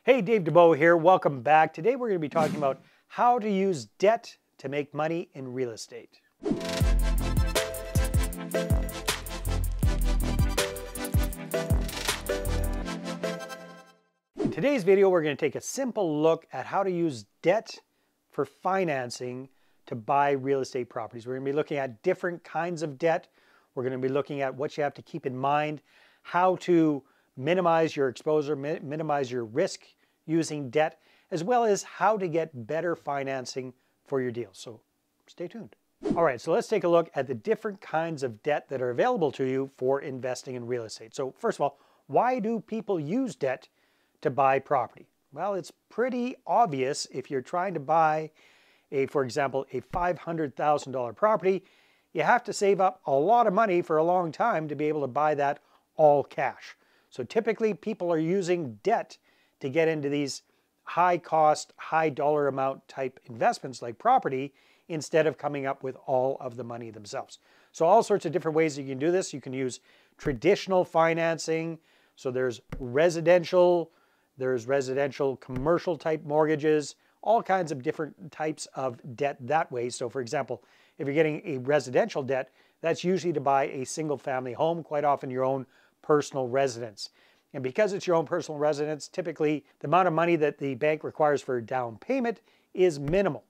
Hey, Dave Dubeau here. Welcome back. Today we're going to be talking about how to use debt to make money in real estate. In today's video, we're going to take a simple look at how to use debt for financing to buy real estate properties. We're going to be looking at different kinds of debt. We're going to be looking at what you have to keep in mind, how to minimize your exposure, minimize your risk using debt, as well as how to get better financing for your deals. So stay tuned. All right, so let's take a look at the different kinds of debt that are available to you for investing in real estate. So first of all, why do people use debt to buy property? Well, it's pretty obvious. If you're trying to buy for example, a $500,000 property, you have to save up a lot of money for a long time to be able to buy that all cash. So typically people are using debt to get into these high cost, high dollar amount type investments like property instead of coming up with all of the money themselves. So all sorts of different ways you can do this. You can use traditional financing. So there's residential commercial type mortgages, all kinds of different types of debt that way. So for example, if you're getting a residential debt, that's usually to buy a single family home, quite often your own personal residence. And because it's your own personal residence, typically the amount of money that the bank requires for a down payment is minimal,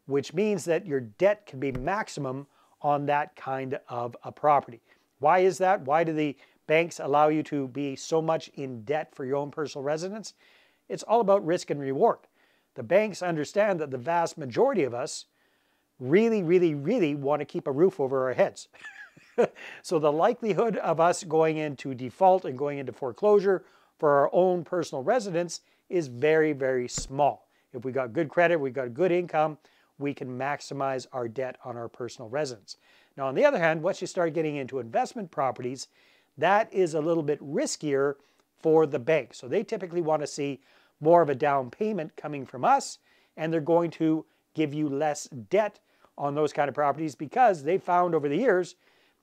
which means that your debt can be maximum on that kind of a property. Why is that? Why do the banks allow you to be so much in debt for your own personal residence? It's all about risk and reward. The banks understand that the vast majority of us really want to keep a roof over our heads. So the likelihood of us going into default and going into foreclosure for our own personal residence is very small. If we got good credit, we got good income, we can maximize our debt on our personal residence. Now, on the other hand, once you start getting into investment properties, that is a little bit riskier for the bank. So they typically want to see more of a down payment coming from us, and they're going to give you less debt on those kind of properties because they found over the years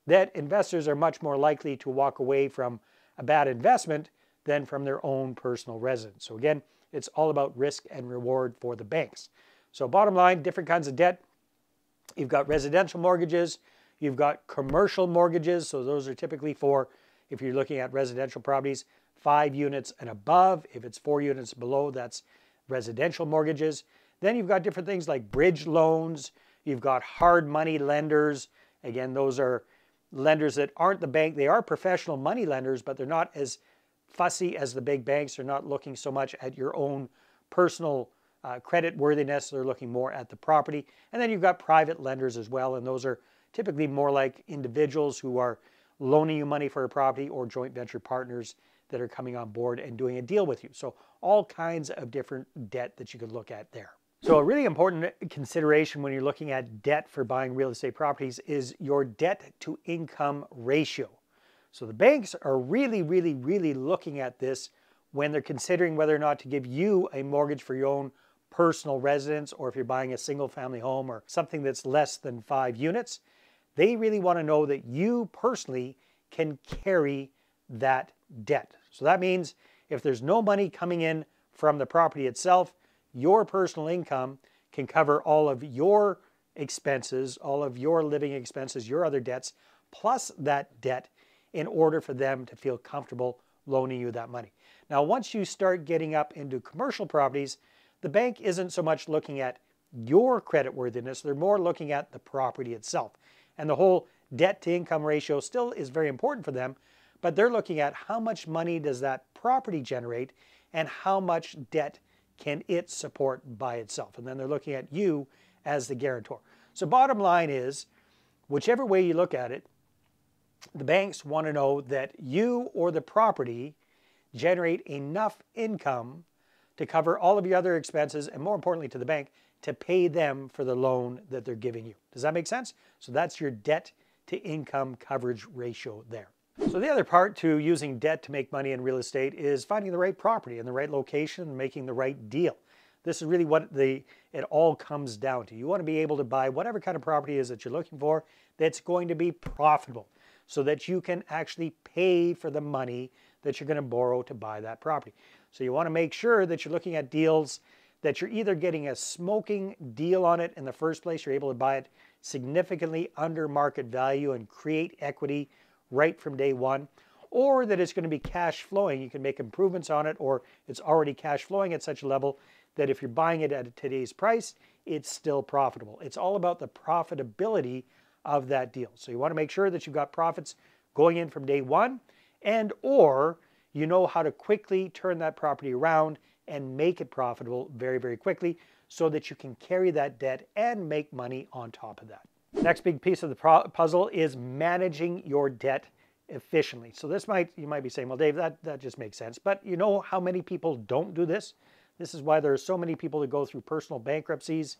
that investors are much more likely to walk away from a bad investment than from their own personal residence. So again, it's all about risk and reward for the banks. So bottom line, different kinds of debt. You've got residential mortgages, you've got commercial mortgages. So those are typically for, if you're looking at residential properties, 5 units and above. If it's 4 units below, that's residential mortgages. Then you've got different things like bridge loans. You've got hard money lenders. Again, those are lenders that aren't the bank. They are professional money lenders, but they're not as fussy as the big banks. They're not looking so much at your own personal credit worthiness. They're looking more at the property. And then you've got private lenders as well, and those are typically more like individuals who are loaning you money for a property or joint venture partners that are coming on board and doing a deal with you. So all kinds of different debt that you could look at there. So a really important consideration when you're looking at debt for buying real estate properties is your debt to income ratio. So the banks are really looking at this when they're considering whether or not to give you a mortgage for your own personal residence, or if you're buying a single family home or something that's less than 5 units. They really want to know that you personally can carry that debt. So that means if there's no money coming in from the property itself, your personal income can cover all of your expenses, all of your living expenses, your other debts, plus that debt in order for them to feel comfortable loaning you that money. Now, once you start getting up into commercial properties, the bank isn't so much looking at your credit worthiness, they're more looking at the property itself. And the whole debt to income ratio still is very important for them, but they're looking at how much money does that property generate and how much debt can it support by itself. And then they're looking at you as the guarantor. So bottom line is, whichever way you look at it, the banks want to know that you or the property generate enough income to cover all of your other expenses, and more importantly to the bank, to pay them for the loan that they're giving you. Does that make sense? So that's your debt to income coverage ratio there. So the other part to using debt to make money in real estate is finding the right property in the right location and making the right deal. This is really what it all comes down to. You want to be able to buy whatever kind of property it is that you're looking for that's going to be profitable so that you can actually pay for the money that you're going to borrow to buy that property. So you want to make sure that you're looking at deals that you're either getting a smoking deal on it in the first place, you're able to buy it significantly under market value and create equity right from day one, or that it's going to be cash flowing. You can make improvements on it, or it's already cash flowing at such a level that if you're buying it at today's price, it's still profitable. It's all about the profitability of that deal. So you want to make sure that you've got profits going in from day one, and or you know how to quickly turn that property around and make it profitable very, very quickly so that you can carry that debt and make money on top of that. Next big piece of the puzzle is managing your debt efficiently. So this you might be saying, well, Dave, that just makes sense. But you know how many people don't do this? This is why there are so many people that go through personal bankruptcies.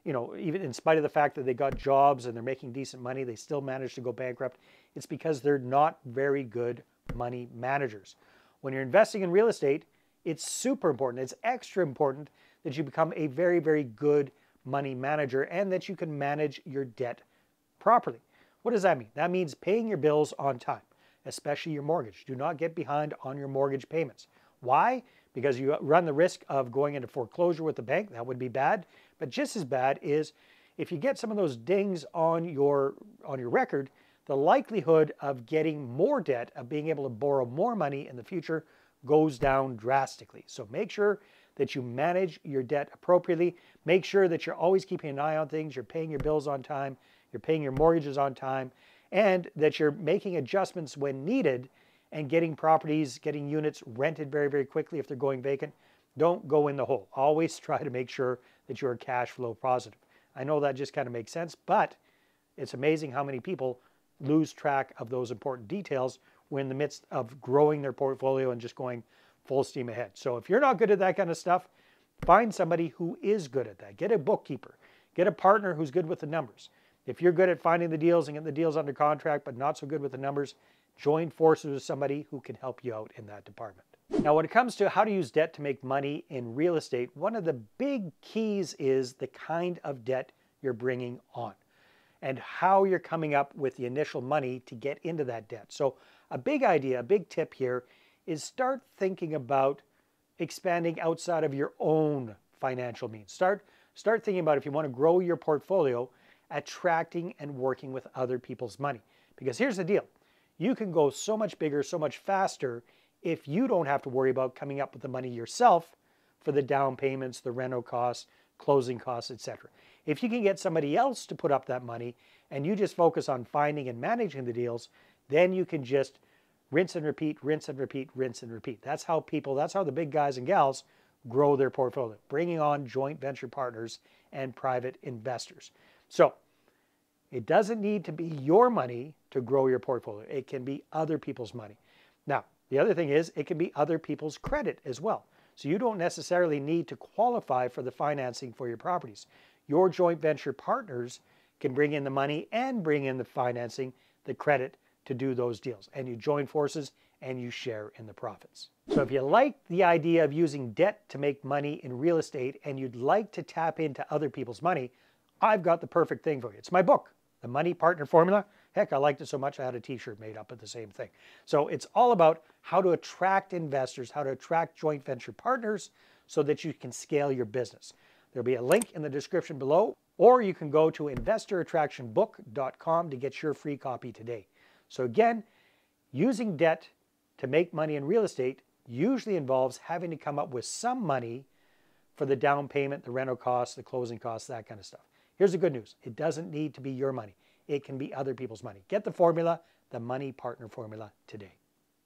You know, even in spite of the fact that they got jobs and they're making decent money, they still manage to go bankrupt. It's because they're not very good money managers. When you're investing in real estate, it's super important. It's extra important that you become a very, very good money manager and that you can manage your debt properly. What does that mean? That means paying your bills on time, especially your mortgage. Do not get behind on your mortgage payments. Why? Because you run the risk of going into foreclosure with the bank. That would be bad. But just as bad is if you get some of those dings on your record, the likelihood of getting more debt, of being able to borrow more money in the future, goes down drastically. So make sure that you manage your debt appropriately. Make sure that you're always keeping an eye on things. You're paying your bills on time. You're paying your mortgages on time. And that you're making adjustments when needed and getting properties, getting units rented very, very quickly if they're going vacant. Don't go in the hole. Always try to make sure that you're cash flow positive. I know that just kind of makes sense, but it's amazing how many people lose track of those important details when in the midst of growing their portfolio and just going full steam ahead. So if you're not good at that kind of stuff, find somebody who is good at that. Get a bookkeeper. Get a partner who's good with the numbers. If you're good at finding the deals and getting the deals under contract but not so good with the numbers, join forces with somebody who can help you out in that department. Now, when it comes to how to use debt to make money in real estate, one of the big keys is the kind of debt you're bringing on and how you're coming up with the initial money to get into that debt. So a big idea, a big tip here is start thinking about expanding outside of your own financial means. Start thinking about, if you want to grow your portfolio, attracting and working with other people's money. Because here's the deal. You can go so much bigger, so much faster if you don't have to worry about coming up with the money yourself for the down payments, the rental costs, closing costs, etc. If you can get somebody else to put up that money and you just focus on finding and managing the deals, then you can just rinse and repeat, rinse and repeat, rinse and repeat. That's how the big guys and gals grow their portfolio, bringing on joint venture partners and private investors. So it doesn't need to be your money to grow your portfolio. It can be other people's money. Now, the other thing is it can be other people's credit as well. So you don't necessarily need to qualify for the financing for your properties. Your joint venture partners can bring in the money and bring in the financing, the credit to do those deals. And you join forces and you share in the profits. So if you like the idea of using debt to make money in real estate and you'd like to tap into other people's money, I've got the perfect thing for you. It's my book, The Money Partner Formula. Heck, I liked it so much I had a t-shirt made up of the same thing. So it's all about how to attract investors, how to attract joint venture partners so that you can scale your business. There'll be a link in the description below, or you can go to investorattractionbook.com to get your free copy today. So again, using debt to make money in real estate usually involves having to come up with some money for the down payment, the rental costs, the closing costs, that kind of stuff. Here's the good news. It doesn't need to be your money. It can be other people's money. Get the formula, the Money Partner Formula, today.